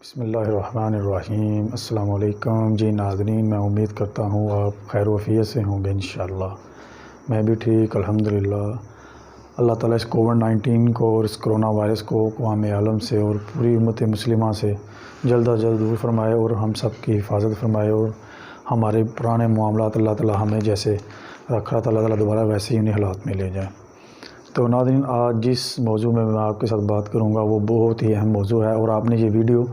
बिस्मिल्लाहिर्रहमानिर्रहीम। अस्सलाम वालेकुम जी नाज़रीन, मैं उम्मीद करता हूँ आप खैर वफ़ियत से होंगे इंशाअल्लाह। मैं भी ठीक अल्हम्दुलिल्लाह। अल्लाह ताला इस कोविड-19 को और इस कोरोना वायरस को अक़वाम आलम से और पूरी उम्मत मुस्लिमा से जल्द अज जल्द दूर फरमाए और हम सब की हिफाजत फरमाए और हमारे पुराने मामलात अल्लाह ताला हमें जैसे रखा था अल्लाह ताला दोबारा वैसे ही उन्हीं हालात में ले जाए। तो नाज़रीन, आज जिस मौजू में मैं आपके साथ बात करूँगा वो बहुत ही अहम मौजू है और आपने ये वीडियो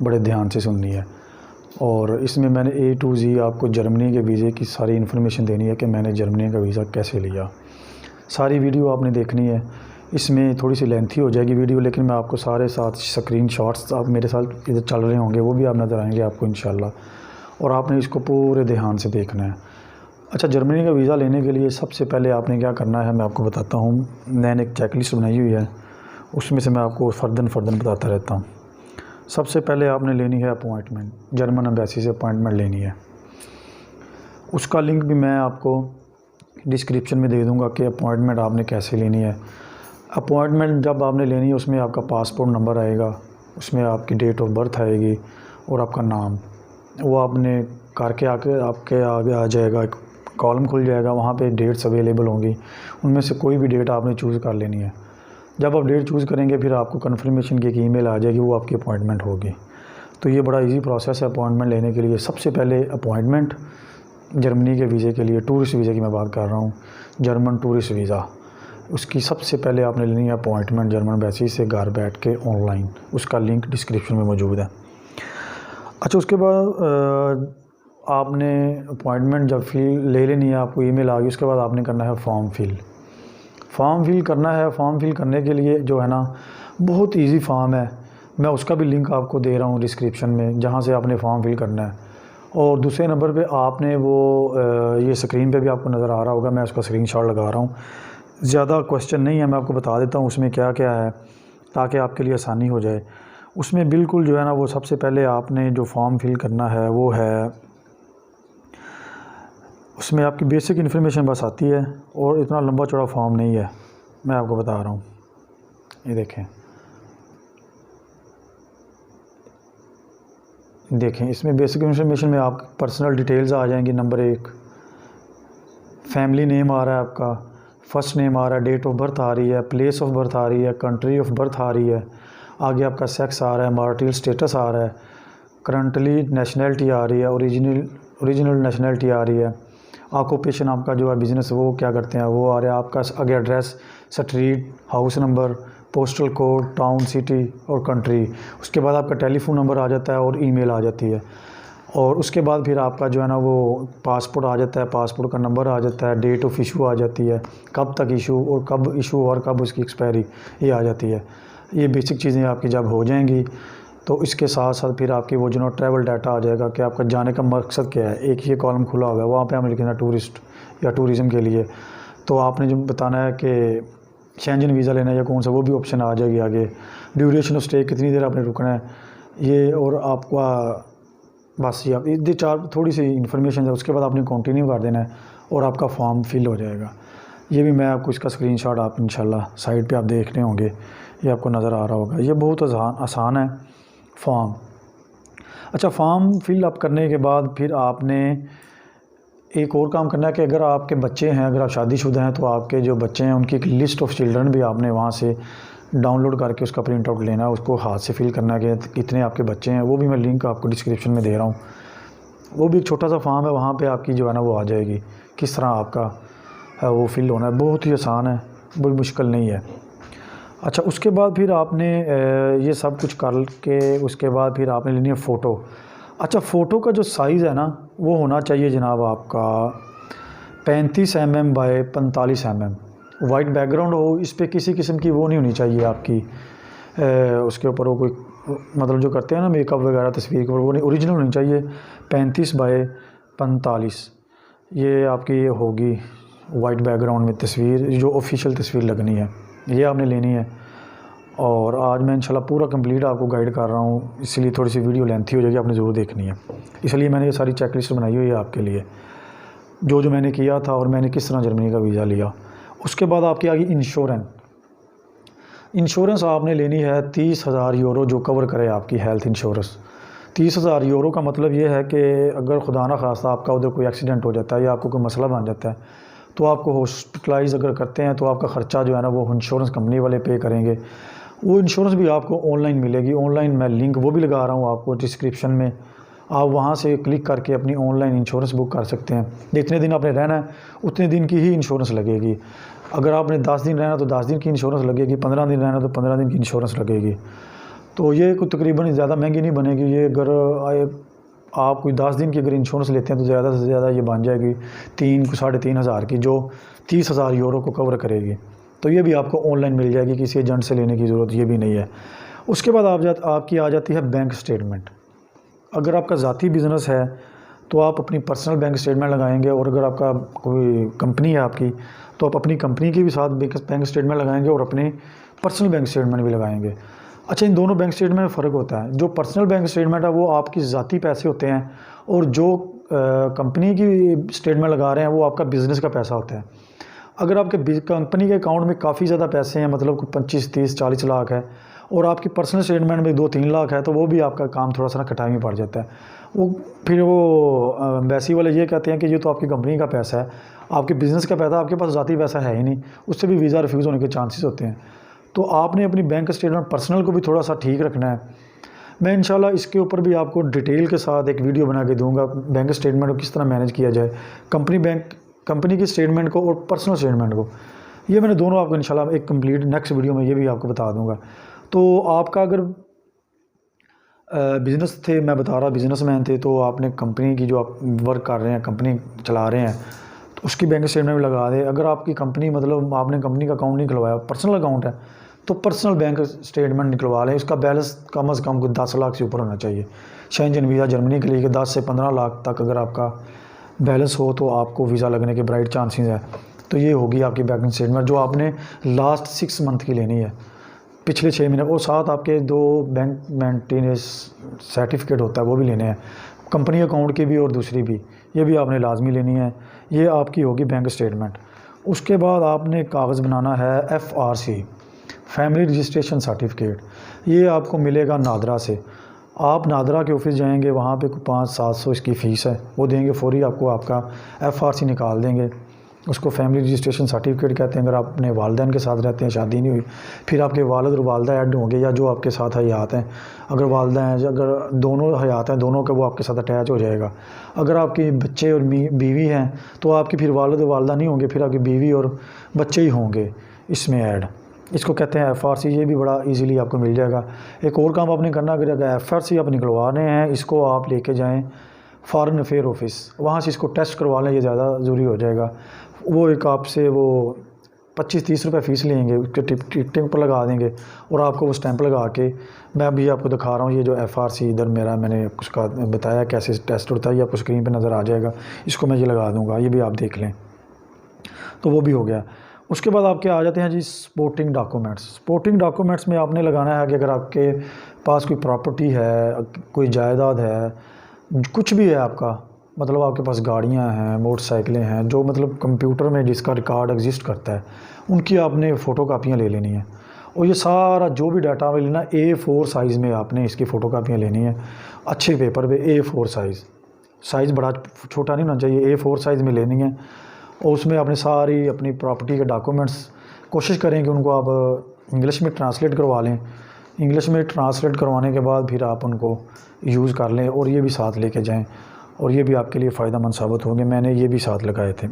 बड़े ध्यान से सुननी है। और इसमें मैंने A to Z आपको जर्मनी के वीज़े की सारी इन्फॉर्मेशन देनी है कि मैंने जर्मनी का वीज़ा कैसे लिया। सारी वीडियो आपने देखनी है। इसमें थोड़ी सी लेंथी हो जाएगी वीडियो, लेकिन मैं आपको सारे साथ स्क्रीन शॉट्स आप मेरे साथ इधर चल रहे होंगे वो भी आप नज़र आएंगे आपको इंशाल्लाह। और आपने इसको पूरे ध्यान से देखना है। अच्छा, जर्मनी का वीज़ा लेने के लिए सबसे पहले आपने क्या करना है मैं आपको बताता हूँ। मैंने एक चेकलिस्ट बनाई हुई है, उसमें से मैं आपको फ़र्दन बताता रहता हूँ। सबसे पहले आपने लेनी है अपॉइंटमेंट, जर्मन एम्बेसी से अपॉइंटमेंट लेनी है। उसका लिंक भी मैं आपको डिस्क्रिप्शन में दे दूँगा कि अपॉइंटमेंट आपने कैसे लेनी है। अपॉइंटमेंट जब आपने लेनी है उसमें आपका पासपोर्ट नंबर आएगा, उसमें आपकी डेट ऑफ बर्थ आएगी और आपका नाम, वो आपने करके आपके आगे आ जाएगा, एक कॉलम खुल जाएगा, वहाँ पे डेट्स अवेलेबल होंगी, उनमें से कोई भी डेट आपने चूज़ कर लेनी है। जब आप डेट चूज़ करेंगे फिर आपको कन्फर्मेशन की एक ईमेल आ जाएगी, वो आपकी अपॉइंटमेंट होगी। तो ये बड़ा इजी प्रोसेस है अपॉइंटमेंट लेने के लिए। सबसे पहले अपॉइंटमेंट जर्मनी के वीज़े के लिए, टूरिस्ट वीज़े की मैं बात कर रहा हूँ, जर्मन टूरिस्ट वीज़ा, उसकी सबसे पहले आपने लेनी है अपॉइंटमेंट जर्मन एम्बेसी से घर बैठ के ऑनलाइन। उसका लिंक डिस्क्रिप्शन में मौजूद है। अच्छा, उसके बाद आपने अपॉइंटमेंट जब ले लेनी है, आपको ईमेल आ गई, उसके बाद आपने करना है फॉर्म फिल करना है। फॉर्म फिल करने के लिए जो है ना बहुत इजी फॉर्म है, मैं उसका भी लिंक आपको दे रहा हूँ डिस्क्रिप्शन में, जहाँ से आपने फॉर्म फिल करना है। और दूसरे नंबर पे आपने वो ये स्क्रीन पे भी आपको नज़र आ रहा होगा, मैं उसका स्क्रीनशॉट लगा रहा हूँ। ज़्यादा क्वेश्चन नहीं है, मैं आपको बता देता हूँ उसमें क्या क्या है ताकि आपके लिए आसानी हो जाए। उसमें बिल्कुल जो है ना वो सबसे पहले आपने जो फॉर्म फिल करना है वो है, उसमें आपकी बेसिक इन्फॉर्मेशन बस आती है और इतना लंबा चौड़ा फॉर्म नहीं है, मैं आपको बता रहा हूँ। ये देखें इसमें बेसिक इन्फॉर्मेशन में आप पर्सनल डिटेल्स आ जाएंगी। नंबर 1 फैमिली नेम आ रहा है, आपका फर्स्ट नेम आ रहा है, डेट ऑफ बर्थ आ रही है, प्लेस ऑफ बर्थ आ रही है, कंट्री ऑफ बर्थ आ रही है, आगे आपका सेक्स आ रहा है, मैरिटल स्टेटस आ रहा है, करंटली नेशनैलिटी आ रही है, ओरिजिनल नेशनैलिटी आ रही है, ऑक्यूपेशन आपका जो है बिज़नेस वो क्या करते हैं वो आ रहा है, आपका आगे address, street, house number, postal code, town, city और कंट्री। उसके बाद आपका टेलीफोन नंबर आ जाता है और ईमेल आ जाती है। और उसके बाद फिर आपका जो है ना वो पासपोर्ट आ जाता है, पासपोर्ट का नंबर आ जाता है, डेट ऑफ इशू आ जाती है, कब तक इशू और कब इशू और कब उसकी एक्सपायरी ये आ जाती है। ये बेसिक चीज़ें आपकी जब हो जाएंगी तो इसके साथ साथ फिर आपकी वो जो ट्रैवल डाटा आ जाएगा कि आपका जाने का मकसद क्या है। एक ये कॉलम खुला हुआ है, वहाँ पे हमें लिखना टूरिस्ट या टूरिज़म के लिए, तो आपने जो बताना है कि शेंजन वीज़ा लेना है या कौन सा, वो भी ऑप्शन आ जाएगी आगे। ड्यूरेशन ऑफ स्टे, कितनी देर आपने रुकना है ये, और आपका बस ये आप ये 4 थोड़ी सी इन्फॉर्मेशन है। उसके बाद आपने कंटिन्यू कर देना है और आपका फॉर्म फिल हो जाएगा। ये भी मैं आपको इसका स्क्रीनशॉट आप इंशाल्लाह साइड पे आप देख रहे होंगे, ये आपको नज़र आ रहा होगा। ये बहुत आसान है फॉर्म। अच्छा, फॉर्म फिल अप करने के बाद फिर आपने एक और काम करना है कि अगर आपके बच्चे हैं, अगर आप शादीशुदा हैं, तो आपके जो बच्चे हैं उनकी एक लिस्ट ऑफ चिल्ड्रन भी आपने वहाँ से डाउनलोड करके उसका प्रिंट आउट लेना है, उसको हाथ से फिल करना है कि कितने आपके बच्चे हैं। वो भी मैं लिंक आपको डिस्क्रिप्शन में दे रहा हूँ। वो भी एक छोटा सा फॉर्म है, वहाँ पे आपकी जो है ना वो आ जाएगी किस तरह आपका वो फिल होना है। बहुत ही आसान है, कोई मुश्किल नहीं है। अच्छा, उसके बाद फिर आपने ये सब कुछ कर के उसके बाद फिर आपने लेनी है फ़ोटो। अच्छा, फ़ोटो का जो साइज़ है ना वो होना चाहिए जनाब आपका 35 mm by 45 mm। White background हो, इस पर किसी किस्म की वो नहीं होनी चाहिए आपकी, उसके ऊपर वो कोई मतलब जो करते हैं ना मेकअप वगैरह तस्वीर के ऊपर, वो नहीं, ओरिजिनल होनी चाहिए। 35 बाय 45 ये आपकी होगी वाइट बैकग्राउंड में तस्वीर, जो ऑफिशियल तस्वीर लगनी है ये आपने लेनी है। और आज मैं इंशाल्लाह पूरा कंप्लीट आपको गाइड कर रहा हूँ, इसलिए थोड़ी सी वीडियो लेंथी हो जाएगी, आपने ज़रूर देखनी है। इसलिए मैंने ये सारी चेकलिस्ट बनाई हुई है आपके लिए, जो मैंने किया था और मैंने किस तरह जर्मनी का वीज़ा लिया। उसके बाद आपकी आ गई इंश्योरेंस। इंश्योरेंस आपने लेनी है 30,000 यूरो जो कवर करे आपकी हेल्थ इंश्योरेंस। 30,000 यूरो का मतलब ये है कि अगर खुदा ना खास्ता आपका उधर कोई एक्सीडेंट हो जाता है या आपको कोई मसला बन जाता है तो आपको हॉस्पिटलाइज अगर करते हैं तो आपका ख़र्चा जो है ना वो इंश्योरेंस कंपनी वाले पे करेंगे। वो इंश्योरेंस भी आपको ऑनलाइन मिलेगी। ऑनलाइन मैं लिंक वो भी लगा रहा हूँ आपको डिस्क्रिप्शन में, आप वहाँ से क्लिक करके अपनी ऑनलाइन इंश्योरेंस बुक कर सकते हैं। जितने दिन आपने रहना है उतने दिन की ही इंश्योरेंस लगेगी। अगर आपने 10 दिन रहना तो 10 दिन की इंश्योरेंस लगेगी, 15 दिन रहना तो 15 दिन की इंश्योरेंस लगेगी। तो ये कोई तकरीबन ज़्यादा महंगी नहीं बनेगी। ये अगर आप कोई 10 दिन की अगर इंश्योरेंस लेते हैं तो ज़्यादा से ज़्यादा ये बन जाएगी 3-3,500 की, जो 30,000 यूरो को कवर करेगी। तो ये भी आपको ऑनलाइन मिल जाएगी, किसी एजेंट से लेने की ज़रूरत ये भी नहीं है। उसके बाद आपकी आ जाती है बैंक स्टेटमेंट। अगर आपका ज़ाती बिज़नेस है तो आप अपनी पर्सनल बैंक स्टेटमेंट लगाएंगे, और अगर आपका कोई कंपनी है आपकी तो आप अपनी कंपनी के भी साथ बैंक स्टेटमेंट लगाएंगे और अपने पर्सनल बैंक स्टेटमेंट भी लगाएंगे। अच्छा, इन दोनों बैंक स्टेटमेंट में फ़र्क होता है। जो पर्सनल बैंक स्टेटमेंट है वो आपकी ज़ाती पैसे होते हैं, और जो कंपनी की स्टेटमेंट लगा रहे हैं वो आपका बिज़नेस का पैसा होता है। अगर आपके कंपनी के अकाउंट में काफ़ी ज़्यादा पैसे हैं, मतलब 25, 30, 40 लाख है, और आपकी पर्सनल स्टेटमेंट में 2-3 लाख है, तो वो भी आपका काम थोड़ा सा कटाई में पड़ जाता है। फिर वो एम्बेसी वाले ये कहते हैं कि ये तो आपकी कंपनी का पैसा है, आपके बिज़नेस का पैसा, आपके पास ज़ाती पैसा है ही नहीं, उससे भी वीज़ा रिफ्यूज़ होने के चांसेस होते हैं। तो आपने अपनी बैंक स्टेटमेंट पर्सनल को भी थोड़ा सा ठीक रखना है। मैं इंशाल्लाह इसके ऊपर भी आपको डिटेल के साथ एक वीडियो बना के दूंगा, बैंक स्टेटमेंट को किस तरह मैनेज किया जाए, कंपनी की स्टेटमेंट को और पर्सनल स्टेटमेंट को। ये मैंने दोनों आपको इंशाल्लाह एक कंप्लीट नेक्स्ट वीडियो में ये भी आपको बता दूंगा। तो आपका अगर बिज़नेस थे, मैं बता रहा बिज़नेसमैन थे, तो आपने कंपनी की जो आप वर्क कर रहे हैं, कंपनी चला रहे हैं, तो उसकी बैंक स्टेटमेंट भी लगा दें। अगर आपकी कंपनी मतलब आपने कंपनी का अकाउंट नहीं खुलवाया, पर्सनल अकाउंट है, तो पर्सनल बैंक स्टेटमेंट निकलवा लें। उसका बैलेंस कम से कम कोई 10 लाख से ऊपर होना चाहिए। शेंजन वीज़ा जर्मनी के लिए 10 से 15 लाख तक अगर आपका बैलेंस हो तो आपको वीज़ा लगने के ब्राइट चांसेस है। तो ये होगी आपकी बैंक स्टेटमेंट जो आपने लास्ट 6 मंथ की लेनी है, पिछले 6 महीने, और साथ आपके 2 बैंक मेंटेनेंस सर्टिफिकेट होता है वो भी लेने हैं, कंपनी अकाउंट की भी और दूसरी भी, ये भी आपने लाजमी लेनी है। ये आपकी होगी बैंक स्टेटमेंट। उसके बाद आपने कागज़ बनाना है FRC, फैमिली रजिस्ट्रेशन सर्टिफिकेट। ये आपको मिलेगा नादरा से। आप नादरा के ऑफिस जाएंगे, वहाँ पे 500-700 इसकी फ़ीस है, वो देंगे, फौरी आपको आपका FRC निकाल देंगे। उसको फैमिली रजिस्ट्रेशन सर्टिफिकेट कहते हैं। अगर आप अपने वालदैन के साथ रहते हैं, शादी नहीं हुई, फिर आपके वालिद और वालदा ऐड होंगे, या जो आपके साथ हयात हैं, अगर वालदा हैं, अगर दोनों हयात हैं, दोनों का वो आपके साथ अटैच हो जाएगा। अगर आपके बच्चे और बीवी हैं तो आपकी फिर वालिद और वालदा नहीं होंगे, फिर आपकी बीवी और बच्चे ही होंगे इसमें ऐड। इसको कहते हैं FRC। ये भी बड़ा इजीली आपको मिल जाएगा। एक और काम आपने करना, अगर FRC आप निकलवाने हैं, इसको आप लेके जाएं फॉरेन अफेयर ऑफिस, वहाँ से इसको टेस्ट करवा लें, ये ज़्यादा ज़रूरी हो जाएगा। वो एक आपसे वो 25-30 रुपये फ़ीस लेंगे, उसके टिकटिंग पर लगा देंगे और आपको वो स्टैंप लगा के, मैं अभी आपको दिखा रहा हूँ ये जो FRC इधर मेरा मैंने उसका बताया कैसे टेस्ट होता है, ये आपको स्क्रीन पे नज़र आ जाएगा। इसको मैं ये लगा दूँगा, ये भी आप देख लें। तो वो भी हो गया। उसके बाद आपके आ जाते हैं जी सपोर्टिंग डॉक्यूमेंट्स। सपोर्टिंग डॉक्यूमेंट्स में आपने लगाना है कि अगर आपके पास कोई प्रॉपर्टी है, कोई जायदाद है, कुछ भी है आपका, मतलब आपके पास गाड़ियां हैं, मोटरसाइकिलें हैं, जो मतलब कंप्यूटर में जिसका रिकॉर्ड एग्जिस्ट करता है, उनकी आपने फ़ोटो कापियाँ ले लेनी है। और ये सारा जो भी डाटा में लेना, A4 साइज़ में आपने इसकी फ़ोटो कापियाँ लेनी है, अच्छे पेपर पे A4 साइज़ बड़ा छोटा नहीं होना चाहिए, A4 साइज़ में लेनी है। और उसमें आपने सारी अपनी प्रॉपर्टी के डॉक्यूमेंट्स कोशिश करें कि उनको आप इंग्लिश में ट्रांसलेट करवा लें। इंग्लिश में ट्रांसलेट करवाने के बाद फिर आप उनको यूज़ कर लें, और ये भी साथ लेके जाएं, और ये भी आपके लिए फ़ायदेमंद साबित होंगे। मैंने ये भी साथ लगाए थे।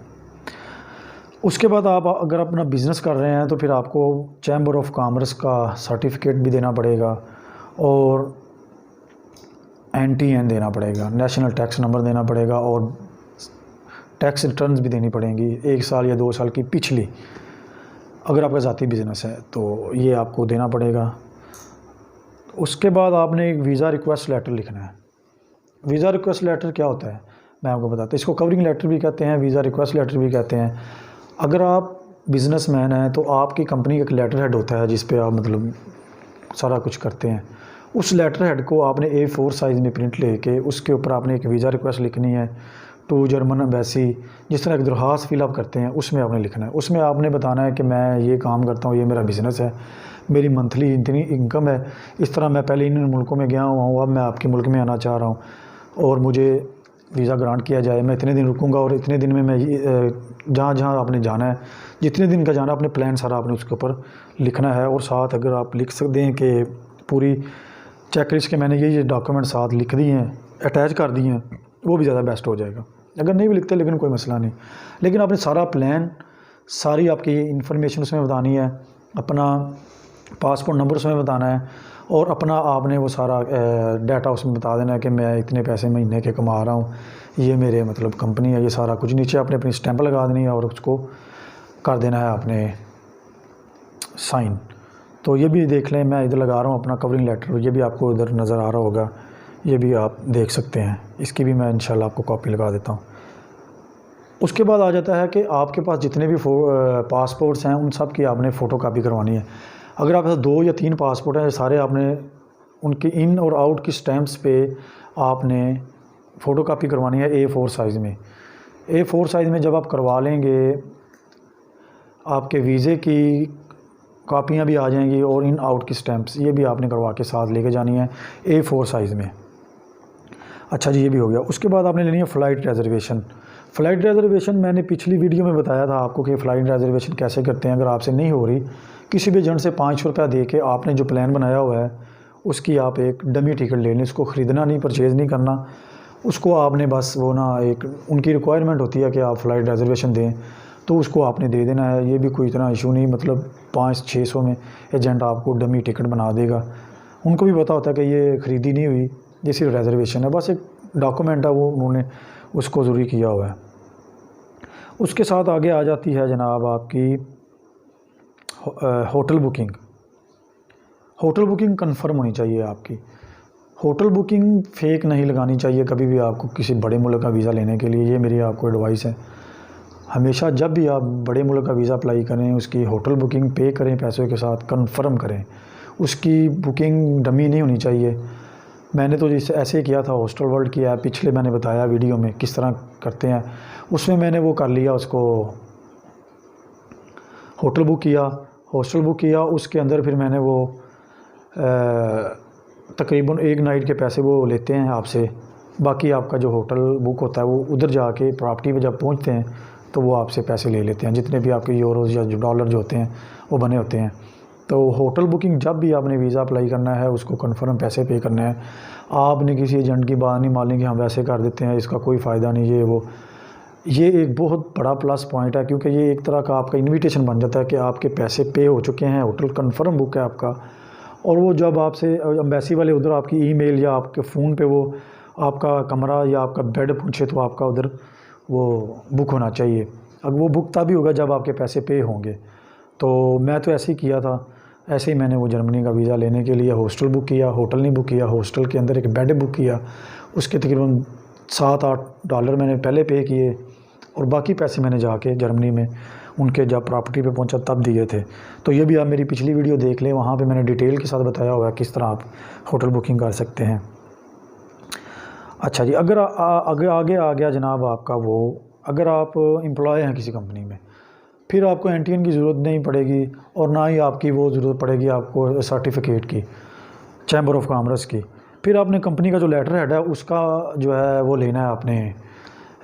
उसके बाद आप अगर अपना बिज़नेस कर रहे हैं तो फिर आपको चैम्बर ऑफ कॉमर्स का सर्टिफिकेट भी देना पड़ेगा, और NTN देना पड़ेगा, नेशनल टैक्स नंबर देना पड़ेगा, और टैक्स रिटर्न्स भी देनी पड़ेंगी 1 साल या 2 साल की पिछली। अगर आपका ज़ाती बिज़नेस है तो ये आपको देना पड़ेगा। उसके बाद आपने एक वीज़ा रिक्वेस्ट लेटर लिखना है। वीज़ा रिक्वेस्ट लेटर क्या होता है मैं आपको बताता हूँ। इसको कवरिंग लेटर भी कहते हैं, वीज़ा रिक्वेस्ट लेटर भी कहते हैं। अगर आप बिज़नेसमैन हैं तो आपकी कंपनी का एक लेटर हेड होता है जिस पे आप मतलब सारा कुछ करते हैं। उस लेटर हेड को आपने A4 साइज़ में प्रिंट लेके उसके ऊपर आपने एक वीज़ा रिक्वेस्ट लिखनी है, टू जर्मन एम्बेसी, जिस तरह एक दरख्वास्त फिलअप करते हैं उसमें आपने लिखना है। उसमें आपने बताना है कि मैं ये काम करता हूँ, ये मेरा बिज़नेस है, मेरी मंथली इतनी इनकम है, इस तरह मैं पहले इन मुल्कों में गया हुआ हूँ, अब मैं आपके मुल्क में आना चाह रहा हूँ और मुझे वीज़ा ग्रांट किया जाए, मैं इतने दिन रुकूंगा और इतने दिन में मैं जहाँ जहाँ आपने जाना है, जितने दिन का जाना, अपने प्लान सारा आपने उसके ऊपर लिखना है। और साथ अगर आप लिख सकते हैं कि पूरी चेकलिस्ट के मैंने ये डॉक्यूमेंट साथ लिख दिए हैं, अटैच कर दिए हैं, वो भी ज़्यादा बेस्ट हो जाएगा। अगर नहीं भी लिखते लेकिन कोई मसला नहीं, लेकिन आपने सारा प्लान, सारी आपकी इन्फॉर्मेशन उसमें बतानी है, अपना पासपोर्ट नंबर उसमें बताना है और अपना आपने वो सारा डाटा उसमें बता देना है कि मैं इतने पैसे महीने के कमा रहा हूँ, ये मेरे मतलब कंपनी है, ये सारा कुछ नीचे आपने अपनी स्टैंप लगा देनी है और उसको कर देना है आपने साइन। तो ये भी देख लें, मैं इधर लगा रहा हूँ अपना कवरिंग लेटर, ये भी आपको इधर नज़र आ रहा होगा, ये भी आप देख सकते हैं, इसकी भी मैं इंशाल्लाह आपको कॉपी लगा देता हूँ। उसके बाद आ जाता है कि आपके पास जितने भी पासपोर्ट्स हैं उन सब की आपने फ़ोटो कापी करवानी है। अगर आपके पास 2 या 3 पासपोर्ट हैं, सारे आपने उनके इन और आउट की स्टैम्प्स पे आपने फ़ोटो कापी करवानी है A4 साइज़ में। A4 साइज़ में जब आप करवा लेंगे, आपके वीज़े की कापियाँ भी आ जाएंगी और इन आउट की स्टैम्प्स, ये भी आपने करवा के साथ लेके जानी है A4 साइज़ में। अच्छा जी, ये भी हो गया। उसके बाद आपने लेनी है फ़्लाइट रिज़र्वेशन। फ़्लाइट रिज़र्वेशन मैंने पिछली वीडियो में बताया था आपको कि फ़्लाइट रिज़र्वेशन कैसे करते हैं। अगर आपसे नहीं हो रही, किसी भी एजेंट से 500 रुपया दे के आपने जो प्लान बनाया हुआ है उसकी आप एक डमी टिकट ले लें। उसको ख़रीदना नहीं, परचेज़ नहीं करना, उसको आपने बस वो ना एक उनकी रिक्वायरमेंट होती है कि आप फ़्लाइट रिज़र्वेशन दें, तो उसको आपने दे देना है। ये भी कोई इतना इशू नहीं, मतलब 500-600 में एजेंट आपको डमी टिकट बना देगा। उनको भी पता होता है कि ये ख़रीदी नहीं हुई, ये सिर्फ रिज़र्वेशन है, बस एक डॉक्यूमेंट है, वो उन्होंने उसको ज़रूरी किया हुआ है। उसके साथ आगे आ जाती है जनाब आपकी hotel booking. Hotel booking confirm होनी चाहिए आपकी। होटल बुकिंग फ़ेक नहीं लगानी चाहिए कभी भी आपको किसी बड़े मुल्क का वीज़ा लेने के लिए, ये मेरी आपको एडवाइस है। हमेशा जब भी आप बड़े मुल्क का वीज़ा अप्लाई करें, उसकी होटल बुकिंग पे करें, पैसों के साथ कंफर्म करें, उसकी बुकिंग डमी नहीं होनी चाहिए। मैंने तो जैसे ऐसे किया था, हॉस्टल वर्ल्ड की ऐप पिछले मैंने बताया वीडियो में किस तरह करते हैं, उसमें मैंने वो कर लिया, उसको होटल बुक किया, हॉस्टल बुक किया, उसके अंदर फिर मैंने वो तकरीबन 1 नाइट के पैसे वो लेते हैं आपसे, बाकी आपका जो होटल बुक होता है वो उधर जाके प्रॉपर्टी पे जब पहुंचते हैं तो वो आपसे पैसे ले लेते हैं, जितने भी आपके यूरोज़ या जो डॉलर जो होते हैं वो बने होते हैं। तो होटल बुकिंग जब भी आपने वीज़ा अप्लाई करना है उसको कंफर्म पैसे पे करना है। आपने किसी एजेंट की बात नहीं माननी कि हम वैसे कर देते हैं, इसका कोई फ़ायदा नहीं, ये वो, ये एक बहुत बड़ा प्लस पॉइंट है, क्योंकि ये एक तरह का आपका इन्विटेशन बन जाता है कि आपके पैसे पे हो चुके हैं, होटल कंफर्म बुक है आपका। और वो जब आपसे एम्बेसी वाले उधर आपकी ईमेल या आपके फ़ोन पे वो आपका कमरा या आपका बेड पूछे तो आपका उधर वो बुक होना चाहिए। अब वो बुक तभी होगा जब आपके पैसे पे होंगे। तो मैं तो ऐसे ही किया था, ऐसे ही मैंने वो जर्मनी का वीज़ा लेने के लिए हॉस्टल बुक किया, होटल नहीं बुक किया, हॉस्टल के अंदर एक बेड बुक किया, उसके तकरीबन $7-8 मैंने पहले पे किए और बाकी पैसे मैंने जाके जर्मनी में उनके जब प्रॉपर्टी पे पहुंचा तब दिए थे। तो ये भी आप मेरी पिछली वीडियो देख लें, वहाँ पे मैंने डिटेल के साथ बताया हुआ है किस तरह आप होटल बुकिंग कर सकते हैं। अच्छा जी, अगर आगे आ गया जनाब आपका वो, अगर आप एम्प्लॉय हैं किसी कंपनी में, फिर आपको एनटीएन की ज़रूरत नहीं पड़ेगी और ना ही आपकी वो ज़रूरत पड़ेगी आपको सर्टिफिकेट की, चैम्बर ऑफ कॉमर्स की। फिर आपने कंपनी का जो लेटर हेड है उसका जो है वो लेना है आपने,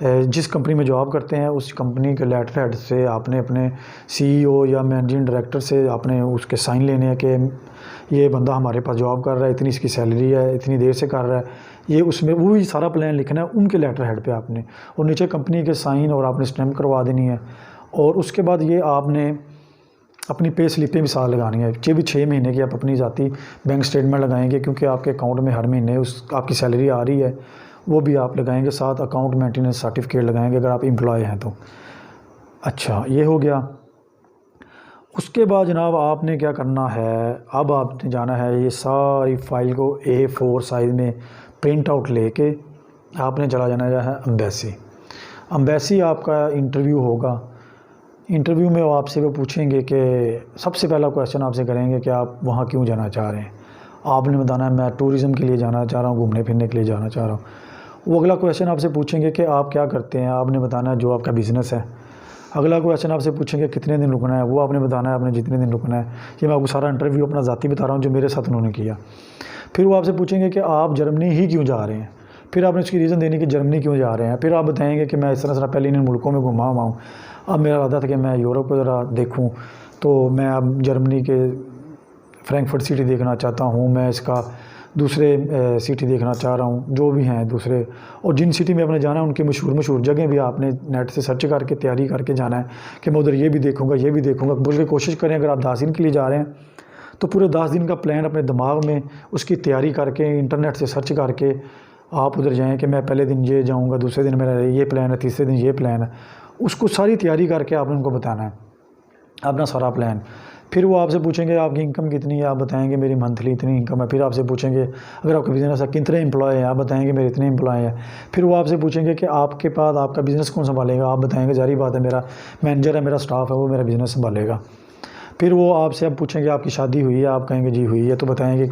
जिस कंपनी में जॉब करते हैं उस कंपनी के लेटर हेड से आपने अपने सीईओ या मैनेजिंग डायरेक्टर से आपने उसके साइन लेने हैं कि ये बंदा हमारे पास जॉब कर रहा है, इतनी इसकी सैलरी है, इतनी देर से कर रहा है, ये उसमें वो ही सारा प्लान लिखना है उनके लेटर हेड पे आपने, और नीचे कंपनी के साइन और आपने स्टैम्प करवा देनी है। और उसके बाद ये आपने अपनी पे स्लिपें भी साथ लगानी है, भी 6 महीने की आप अपनी ज़ाती बैंक स्टेटमेंट लगाएंगे, क्योंकि आपके अकाउंट में हर महीने उस आपकी सैलरी आ रही है, वो भी आप लगाएंगे, साथ अकाउंट मेंटेनेंस सर्टिफिकेट लगाएंगे अगर आप एम्प्लॉय हैं तो। अच्छा, ये हो गया। उसके बाद जनाब आपने क्या करना है, अब आपने जाना है ये सारी फाइल को A4 साइज़ में प्रिंट आउट लेके आपने चला जाना है एम्बेसी। एम्बेसी आपका इंटरव्यू होगा, इंटरव्यू में वो आपसे वो पूछेंगे कि सबसे पहला क्वेश्चन आपसे करेंगे कि आप वहाँ क्यों जाना चाह रहे हैं। आपने बताना है मैं टूरिज़म के लिए जाना चाह रहा हूँ, घूमने फिरने के लिए जाना चाह रहा हूँ। वो अगला क्वेश्चन आपसे पूछेंगे कि आप क्या करते हैं, आपने बताना है जो आपका बिज़नेस है। अगला क्वेश्चन आपसे पूछेंगे कितने दिन रुकना है, वो आपने बताना है आपने जितने दिन रुकना है। ये मैं आपको सारा इंटरव्यू अपना ज़ाती बता रहा हूँ जो मेरे साथ उन्होंने किया। फिर वो आपसे पूछेंगे कि आप जर्मनी ही क्यों जा रहे हैं, फिर आपने उसकी रीज़न देनी कि जर्मनी क्यों जा रहे हैं। फिर आप बताएंगे कि मैं इस तरह पहले इन मुल्कों में घुमा हुआ हूँ, अब मेरा इरादा था कि मैं यूरोप को ज़रा देखूँ, तो मैं अब जर्मनी के फ्रैंकफर्ट सिटी देखना चाहता हूँ, मैं इसका दूसरे सिटी देखना चाह रहा हूँ, जो भी हैं दूसरे। और जिन सिटी में आपने जाना है उनकी मशहूर जगह भी आपने नेट से सर्च करके तैयारी करके जाना है कि मैं उधर ये भी देखूँगा ये भी देखूँगा। बल्कि कोशिश करें अगर आप 10 दिन के लिए जा रहे हैं तो पूरे 10 दिन का प्लान अपने दिमाग में उसकी तैयारी करके इंटरनेट से सर्च करके आप उधर जाएँ कि मैं पहले दिन ये जाऊँगा, दूसरे दिन मेरा ये प्लान है, तीसरे दिन ये प्लान है। उसको सारी तैयारी करके आपने उनको बताना है अपना सारा प्लान। फिर वो आपसे पूछेंगे आपकी इनकम कितनी है, आप बताएंगे मेरी मंथली इतनी इनकम है। फिर आपसे पूछेंगे अगर आपका बिज़नेस है कितने एम्प्लॉय हैं, आप बताएंगे मेरे इतने एम्प्लॉय हैं। फिर वो आपसे पूछेंगे कि आपके पास आपका बिज़नेस कौन संभालेगा, आप बताएंगे जारी बात है मेरा मैनेजर है, मेरा स्टाफ है, वो मेरा बिज़नेस संभालेगा। फिर वो आपसे अब पूछेंगे आपकी शादी हुई है, आप कहेंगे जी हुई है, तो बताएंगे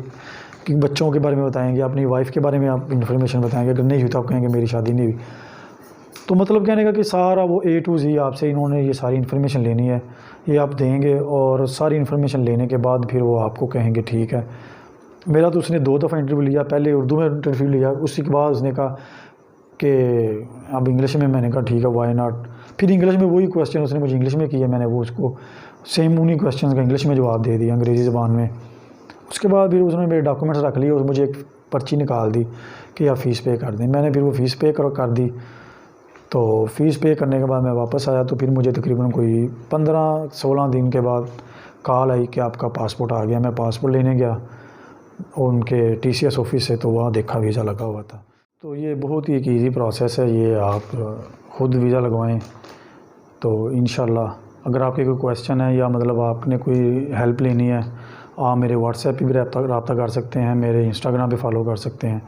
कि बच्चों के बारे में बताएंगे, अपनी वाइफ के बारे में आप इन्फॉर्मेशन बताएंगे। अगर नहीं हुई तो आप कहेंगे मेरी शादी नहीं हुई। तो मतलब कहने का कि सारा वो A to Z आपसे इन्होंने ये सारी इन्फॉर्मेशन लेनी है, ये आप देंगे। और सारी इन्फॉर्मेशन लेने के बाद फिर वो आपको कहेंगे ठीक है। मेरा तो उसने 2 दफ़ा इंटरव्यू लिया, पहले उर्दू में इंटरव्यू लिया, उसी के बाद उसने कहा कि अब इंग्लिश में। मैंने कहा ठीक है वाई नॉट। फिर इंग्लिश में वही क्वेश्चन उसने मुझे इंग्लिश में किया, मैंने वो उसको सेम उन्हीं क्वेश्चन का इंग्लिश में जवाब दे दिया अंग्रेज़ी ज़बान में। उसके बाद फिर उसने मेरे डॉक्यूमेंट्स रख लिए और मुझे एक पर्ची निकाल दी कि आप फ़ीस पे कर दें। मैंने फिर वो फ़ीस पे कर दी। तो फ़ीस पे करने के बाद मैं वापस आया तो फिर मुझे तकरीबन कोई 15-16 दिन के बाद कॉल आई कि आपका पासपोर्ट आ गया। मैं पासपोर्ट लेने गया उनके TCS ऑफिस से, तो वहाँ देखा वीज़ा लगा हुआ था। तो ये बहुत ही एक ईज़ी प्रोसेस है, ये आप ख़ुद वीज़ा लगवाएं। तो इंशाल्लाह अगर आपके कोई क्वेश्चन है या मतलब आपने कोई हेल्प लेनी है, आप मेरे व्हाट्सएप पे भी रब्ता कर सकते हैं, मेरे इंस्टाग्राम पे फॉलो कर सकते हैं,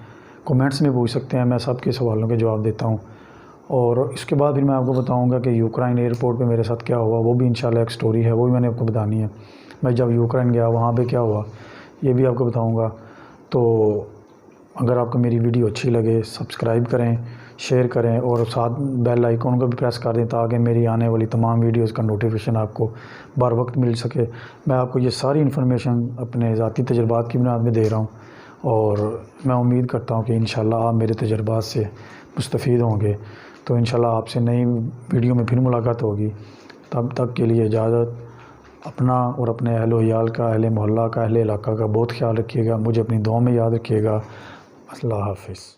कमेंट्स में पूछ सकते हैं, मैं सबके सवालों के जवाब देता हूँ। और इसके बाद फिर मैं आपको बताऊंगा कि यूक्रेन एयरपोर्ट पे मेरे साथ क्या हुआ, वो भी इंशाल्लाह एक स्टोरी है, वो भी मैंने आपको बतानी है। मैं जब यूक्रेन गया वहाँ पे क्या हुआ ये भी आपको बताऊंगा। तो अगर आपको मेरी वीडियो अच्छी लगे सब्सक्राइब करें, शेयर करें और साथ बेल आइकॉन को भी प्रेस कर दें ताकि मेरी आने वाली तमाम वीडियोज़ का नोटिफिकेशन आपको बर वक्त मिल सके। मैं आपको ये सारी इन्फॉर्मेशन अपने ज़ाती तजुर्बात की बुनियाद में दे रहा हूँ और मैं उम्मीद करता हूँ कि इंशाल्लाह आप मेरे तजुर्बात से मुस्तफ़ीद होंगे। तो इंशाल्लाह आपसे नई वीडियो में फिर मुलाकात होगी। तब तक के लिए इजाज़त। अपना और अपने अहलो याल का, अहले मोहल्ला का, अहले इलाका का बहुत ख्याल रखिएगा। मुझे अपनी दुआ में याद रखिएगा। अल्लाह हाफ़िज़।